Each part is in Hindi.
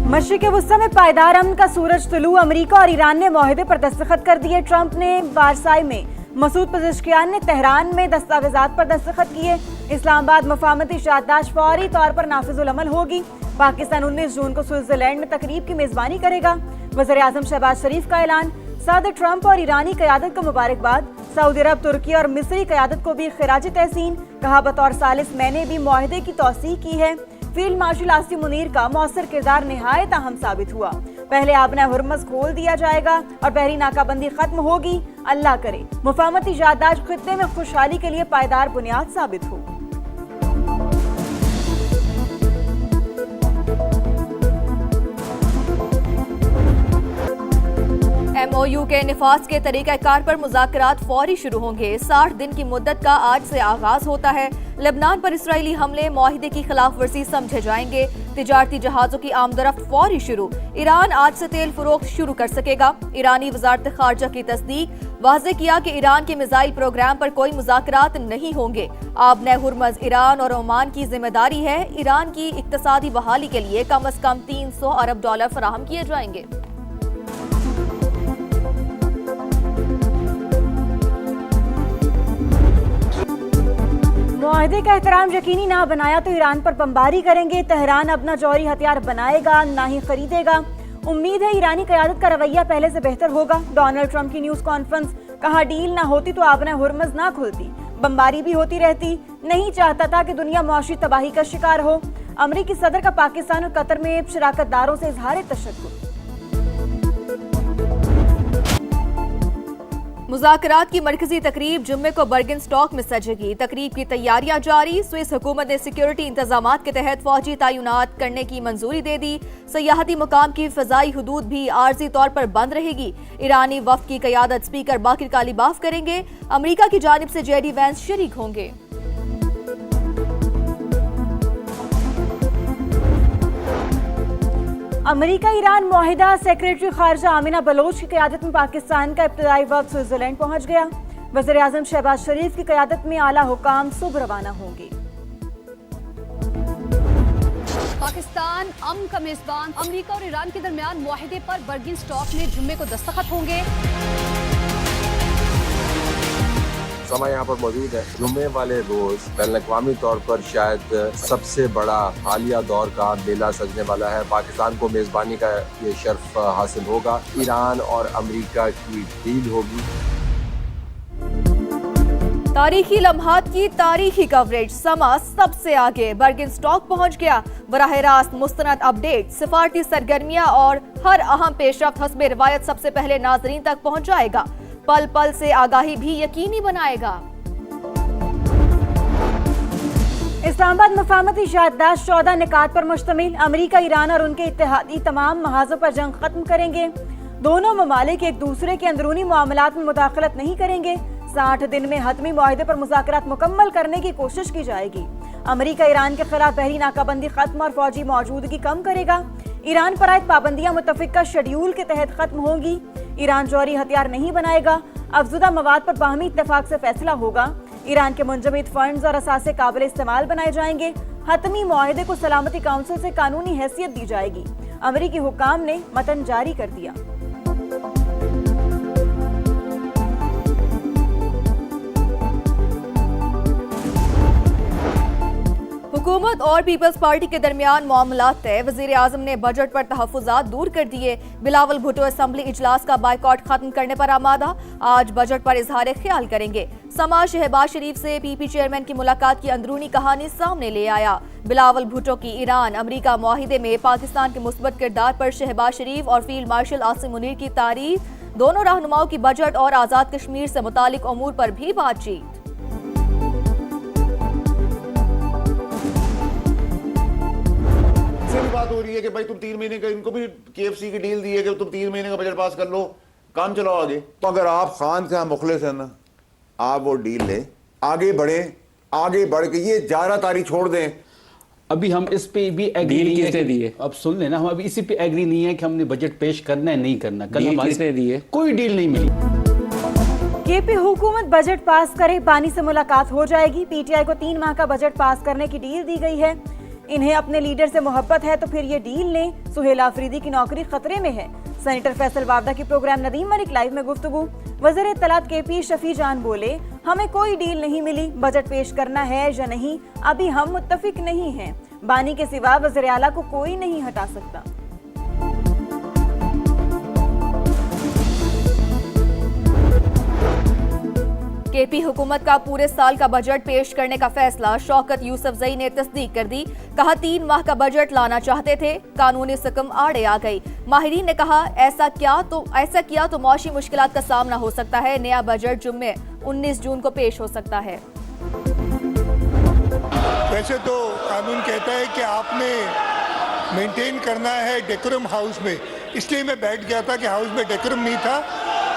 मशरिक़ वुस्ता में पायदार अमन का सूरज तुलू। अमेरिका और ईरान ने मुआहदे पर दस्तखत कर दिए। ट्रंप ने वारसाई में, मसूद पज़ेश्कियान ने तेहरान में दस्तावेजात पर दस्तखत किए। इस्लामाबाद मफाहमती याददाश्त फौरी तौर पर नाफिजुल अमल होगी। पाकिस्तान 19 जून को स्विट्जरलैंड में तकरीब की मेजबानी करेगा। वज़ीर-ए-आज़म शहबाज शरीफ का ऐलान। सदर ट्रंप और ईरानी क़यादत को मुबारकबाद। सऊदी अरब, तुर्की और मिस्री क़यादत को भी खिराज तहसीन। कहा, बतौर सालिस मैंने भी मुआहदे की तौसीह की है। फील्ड मार्शल आसिम मुनीर का मौसर किरदार निहायत अहम साबित हुआ। पहले आबना हुर्मस खोल दिया जाएगा और बहरी नाकाबंदी खत्म होगी। अल्लाह करे मुफाहमती याददाश्त खित्ते में खुशहाली के लिए पायदार बुनियाद साबित हो। MOU के निफाज के तरीक़ाकार पर मुज़ाकरात फौरी शुरू होंगे। 60 दिन की मुद्दत का आज से आगाज होता है। लेबनान पर इसराइली हमले मुआहिदे की खिलाफ वर्जी समझे जाएंगे। तिजारती जहाजों की आमदरफ्त फौरी शुरू। ईरान आज से तेल फरोख्त शुरू कर सकेगा। ईरानी वजारत खारजा की तस्दीक। वाज़े किया कि ईरान के मिसाइल प्रोग्राम पर कोई मुज़ाकरात नहीं होंगे। आबना हुर्मज़ ईरान और ओमान की जिम्मेदारी है। ईरान की इक्तसादी बहाली के लिए कम से कम $300 अरब फराहम किए जाएंगे। मुआहदे का एहतराम यकीनी ना बनाया तो ईरान पर बमबारी करेंगे। तेहरान अपना जौहरी हथियार बनाएगा, ना ही खरीदेगा। उम्मीद है ईरानी क़यादत का रवैया पहले से बेहतर होगा। डोनाल्ड ट्रंप की न्यूज़ कॉन्फ्रेंस। कहा, डील ना होती तो आबना हुर्मज़ ना खुलती, बमबारी भी होती रहती। नहीं चाहता था कि दुनिया मुआशी तबाही का शिकार हो। अमरीकी सदर का पाकिस्तान और कतर में शराकतदारों से इजहार तशद्दुद। मुज़ाकरात की मरकजी तकरीब जुम्मे को बर्गिनस्टॉक में सजेगी। तकरीब की तैयारियां जारी। स्विस हुकूमत ने सिक्योरिटी इंतजामात के तहत फौजी तैनात करने की मंजूरी दे दी। सयाहती मुकाम की फ़ज़ाई हदूद भी आर्जी तौर पर बंद रहेगी। ईरानी वफ़द की क़यादत स्पीकर बाकिर कालीबाफ करेंगे। अमरीका की जानिब से जेडी वैंस शरीक होंगे। अमेरिका ईरान मुआहिदा। सेक्रेटरी खारजा आमिना बलोच की क़यादत में पाकिस्तान का इब्तदाई वफ़द स्विट्जरलैंड पहुंच गया। वज़ीर-ए-आज़म शहबाज शरीफ की क़यादत में आला हुकाम सुबह रवाना होंगे। पाकिस्तान अमन का मेजबान। अमेरिका और ईरान के दरमियान मुआहिदे पर बर्गिनस्टॉक में जुम्मे को दस्तखत होंगे। समा यहाँ पर मौजूद है। जुम्मे वाले रोज बैनुल-अक़वामी तौर पर शायद सबसे बड़ा हालिया दौर का मेला सजने वाला है। पाकिस्तान को मेजबानी का ये शर्फ हासिल होगा। ईरान और अमेरिका की डील होगी। तारीखी लम्हात की तारीखी कवरेज। समा सबसे आगे बर्गिनस्टॉक पहुंच गया। बराह रास्त मुस्तनद अपडेट, सिफारती सरगर्मियां और हर अहम पेशरफ्त हस्बे रिवायत सबसे पहले नाजरीन तक पहुंचाएगा। पल पल से आगाही भी यकीनी बनाएगा। इस्लामाबाद मफाहमती याददाश्त 14 निकात पर मुश्तमिल। अमेरिका, ईरान और उनके इत्तेहादी तमाम महाजों पर जंग खत्म करेंगे। दोनों ममालिक एक दूसरे के अंदरूनी मामलात में मुदाखलत नहीं करेंगे। 60 दिन में हतमी मुआहदे पर मुज़ाकरात मुकम्मल करने की कोशिश की जाएगी। अमेरिका ईरान के खिलाफ बहरी नाकाबंदी खत्म और फौजी मौजूदगी कम करेगा। ईरान पर आयद पाबंदियां मुतफ़िका शेड्यूल के तहत खत्म होंगी। ईरान जौहरी हथियार नहीं बनाएगा। अफजुदा मवाद पर बाहमी इत्तेफाक से फैसला होगा। ईरान के मुंजमद फंड्स और असासे काबिल इस्तेमाल बनाए जाएंगे। हतमी मुआहदे को सलामती काउंसिल से कानूनी हैसियत दी जाएगी। अमेरिकी हुकाम ने मतन जारी कर दिया। हुकूमत और पीपल्स पार्टी के दरमियान मामलात तय। वज़ीर-ए-आज़म ने बजट पर तहफ़्फ़ुज़ात दूर कर दिए। बिलावल भुट्टो असम्बली इजलास का बायकॉट खत्म करने पर आमादा। आज बजट पर इजहार ख्याल करेंगे। समा शहबाज शरीफ से पीपी चेयरमैन की मुलाकात की अंदरूनी कहानी सामने ले आया। बिलावल भुट्टो की ईरान अमेरिका मुआहिदे में पाकिस्तान के मुस्बत किरदार पर शहबाज शरीफ और फील्ड मार्शल आसिम मुनीर की तारीफ। दोनों रहनुमाओं की बजट और आज़ाद कश्मीर से मुतालिक अमूर पर भी बातचीत। बात हो रही है कि भाई तुम 3 महीने का, इनको भी KFC की डील दी है कि तुम 3 महीने का बजट पास कर लो, काम चलाओ आगे। तो अगर आप खान से मुखलिस है ना, आप वो डील ले, आगे बढ़े, आगे बढ़ के ये 11 तारीख छोड़ दें। अभी हम इस पे भी एग्री नहीं है कि, अब सुन लेना, हम अभी इसी पे एग्री नहीं है कि हमने बजट पेश करना है नहीं करना। कल हमारे दी है कोई डील नहीं मिली। केपी हुकूमत बजट पास करे, पानी से मुलाकात हो जाएगी। PTI को 3 माह का बजट पास करने की डील दी गई है। इन्हें अपने लीडर से मोहब्बत है तो फिर ये डील लें। सुहेल आफरीदी की नौकरी खतरे में है। सेनेटर फैसल वावदा की प्रोग्राम नदीम मलिक लाइव में गुफ्तगू। वज़ीर इत्तलात KP शफी जान बोले, हमें कोई डील नहीं मिली, बजट पेश करना है या नहीं अभी हम मुत्तफिक नहीं हैं। बानी के सिवा वज़ीर आला को कोई नहीं हटा सकता। KP हुकूमत का पूरे साल का बजट पेश करने का फैसला। शौकत यूसुफजई ने तस्दीक कर दी। कहा 3 माह का बजट लाना चाहते थे, कानूनी सिकम आड़े आ गई। माहिरीन ने कहा ऐसा किया तो मौशी मुश्किलात का सामना हो सकता है। नया बजट जुम्मे 19 जून को पेश हो सकता है। वैसे तो कानून कहता है कि आपने मेंटेन करना है डेकोरम हाउस में, इसलिए मैं बैठ गया था कि हाउस में डेकोरम नहीं था।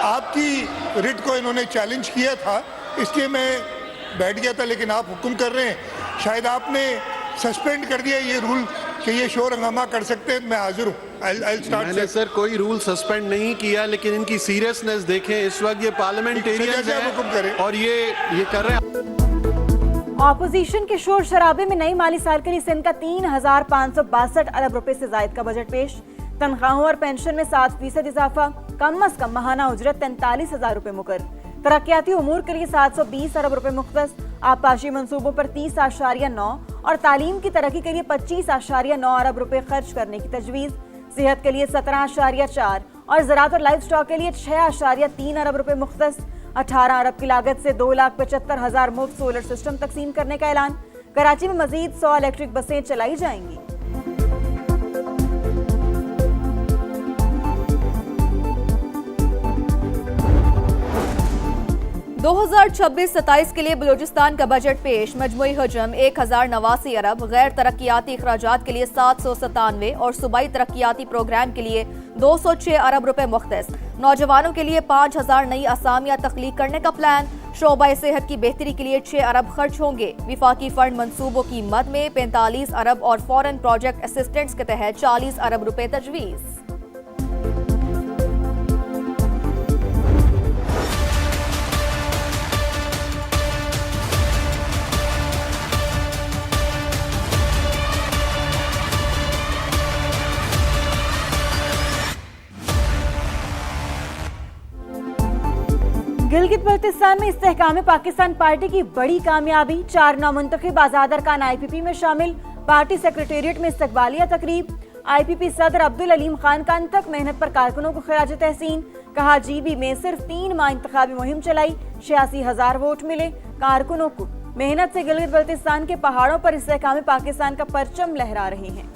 आपकी रिट को इन्होंने चैलेंज किया था, इसलिए मैं बैठ गया था, लेकिन आप हुक्म कर रहे हैं। शायद आपने सस्पेंड कर दिया ये रूल कि ये शोर हंगामा कर सकते हैं। मैं हाजिर हूँ। मैंने सर कोई रूल सस्पेंड नहीं किया, लेकिन इनकी सीरियसनेस देखें। इस वक्त ये पार्लियामेंटेरियंस हैं और ये कर रहे हैं। ऑपोजिशन के शोर शराबे में नई माली साल के लिए सिंध का 3,562 अरब रुपए से जायद का बजट पेश। तनख्वाहों और पेंशन में 7% इजाफा। कम अज कम माहाना उजरत 43,000 रुपए मुकर्रर। तरक्याती उमूर के लिए 720 अरब रुपए मुख्तस। आबपाशी मंसूबों पर 30.9 और तालीम की तरक्की के लिए 25.9 अरब रुपए खर्च करने की तजवीज़। सेहत के लिए 17.4 और ज़राअत और लाइव स्टॉक के लिए 6.3 अरब रुपए मुख्तस। 18 अरब की लागत से 2,75,000 मुफ्त सोलर सिस्टम तकसीम करने का ऐलान। कराची में मजीद 100 इलेक्ट्रिक बसें चलाई जाएंगी। 2026-27 के लिए बलूचिस्तान का बजट पेश। मजमुई हजम 1,089 अरब, गैर तरक्याती अखराजात के लिए 797 और सूबाई तरक्याती प्रोग्राम के लिए 206 अरब रुपए मुख्तस। नौजवानों के लिए 5,000 नई असामियां तख्लीक करने का प्लान। शोबा सेहत की बेहतरी के लिए 6 अरब खर्च होंगे। विफाकी फंड मंसूबों की मद में 45 अरब और फॉरेन प्रोजेक्ट असिस्टेंट्स के तहत 40 अरब रुपए तजवीज़। गिलगित बल्तिस्तान में इस्तेहकाम पाकिस्तान पार्टी की बड़ी कामयाबी। 4 नामुंतखब आजाद अरकान IPP में शामिल। पार्टी सेक्रेटेरिएट में इस्तकबालिया तकरीब। IPP सदर अब्दुल अलीम खान का तक मेहनत पर कारकुनों को खिराज तहसीन। कहा GB में सिर्फ 3 माह इंतखाबी मुहिम चलाई, 86,000 वोट मिले। कारकुनों को मेहनत से गिलगित बल्तिस्तान के पहाड़ों पर इस्तेहकाम पाकिस्तान का परचम लहरा रहे हैं।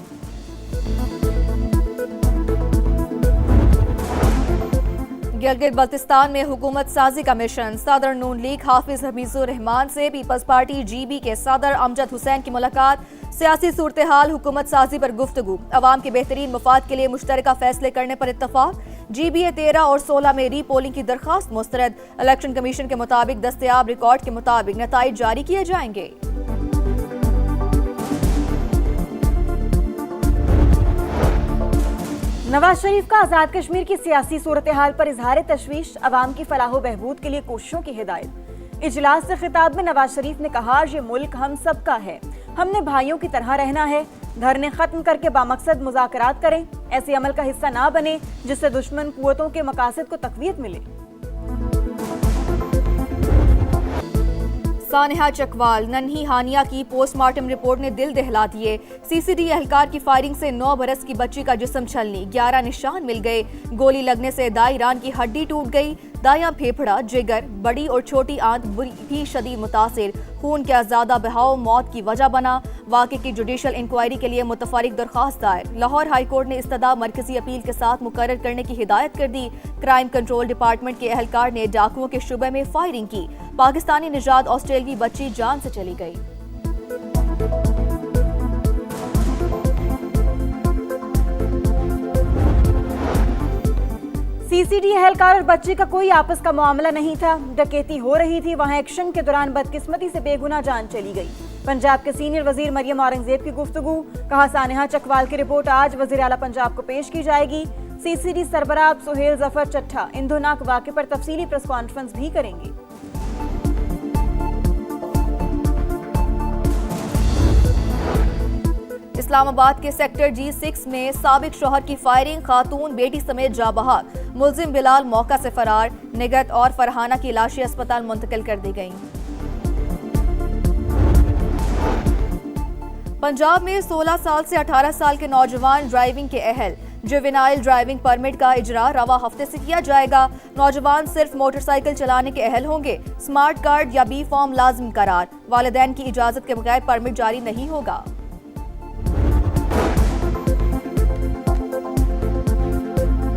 गिलगित बल्तिस्तान में हुकूमत साजी का मिशन। सदर नून लीग हाफिज हफीजुर रहमान से पीपल्स पार्टी GB के सदर अमजद हुसैन की मुलाकात। सियासी सूरत हाल, हुकूमत साजी पर गुफ्तगू। अवाम के बेहतरीन मफाद के लिए मुश्तरका फैसले करने पर इत्तफाक। GB 13 और 16 में री पोलिंग की दरखास्त मुस्तरद। इलेक्शन कमीशन के मुताबिक दस्तयाब रिकॉर्ड के मुताबिक नताइज जारी किए जाएंगे। नवाज शरीफ का आजाद कश्मीर की सियासी सूरत हाल पर इजहार तशवीश। अवाम की फलाह बहबूद के लिए कोशिशों की हिदायत। इजलास से खिताब में नवाज शरीफ ने कहा, ये मुल्क हम सबका है, हमने भाइयों की तरह रहना है। धरने खत्म करके बामकसद मुज़ाकरात करें। ऐसे अमल का हिस्सा ना बने जिससे दुश्मन कुव्वतों के मकासद को तक़वियत मिले। सानिहा चकवाल, नन्ही हानिया की पोस्टमार्टम रिपोर्ट ने दिल दहला दिए। CCD एहलकार की फायरिंग से 9 बरस की बच्ची का जिस्म छलनी, 11 निशान मिल गए। गोली लगने से दाई रान की हड्डी टूट गई। दायां फेफड़ा, जिगर, बड़ी और छोटी आंत भी शदीद मुतासिर। खून का ज्यादा बहाव मौत की वजह बना। वाक़े की जुडिशल इंक्वायरी के लिए मुतफरिक दरखास्त दायर। लाहौर हाई कोर्ट ने इस्तदा मरकजी अपील के साथ मुकर्रर करने की हिदायत कर दी। क्राइम कंट्रोल डिपार्टमेंट के एहलकार ने डाकुओं के शुबे में फायरिंग की। पाकिस्तानी निजात ऑस्ट्रेलवी बच्ची जान से चली गई। CCD एहलकार और बच्ची का कोई आपस का मामला नहीं था। डकैती हो रही थी, वहां एक्शन के दौरान बदकिस्मती से बेगुनाह जान चली गई। पंजाब के सीनियर वजीर मरियम औरंगजेब की गुफ्तगू। कहा, सानिहा चकवाल की रिपोर्ट आज वजीर आला पंजाब को पेश की जाएगी। CCD सरबराह सुहेल जफर चट्ठा इंदुनाक वाक़े पर तफसीली प्रेस कॉन्फ्रेंस भी करेंगे। इस्लामाबाद के सेक्टर G6 में साबिक शौहर की फायरिंग, खातून बेटी समेत जा बहक। मुलजिम बिलाल मौका से फरार। निगत और फरहाना की लाशें अस्पताल मुंतकिल कर दी गईं। पंजाब में 16 साल से 18 साल के नौजवान ड्राइविंग के अहल। जुवेनाइल ड्राइविंग परमिट का इजरा रवा हफ्ते से किया जाएगा। नौजवान सिर्फ मोटरसाइकिल चलाने के अहल होंगे। स्मार्ट कार्ड या बी फॉर्म लाजिम करार। वालिदैन की इजाजत के बगैर परमिट जारी नहीं होगा।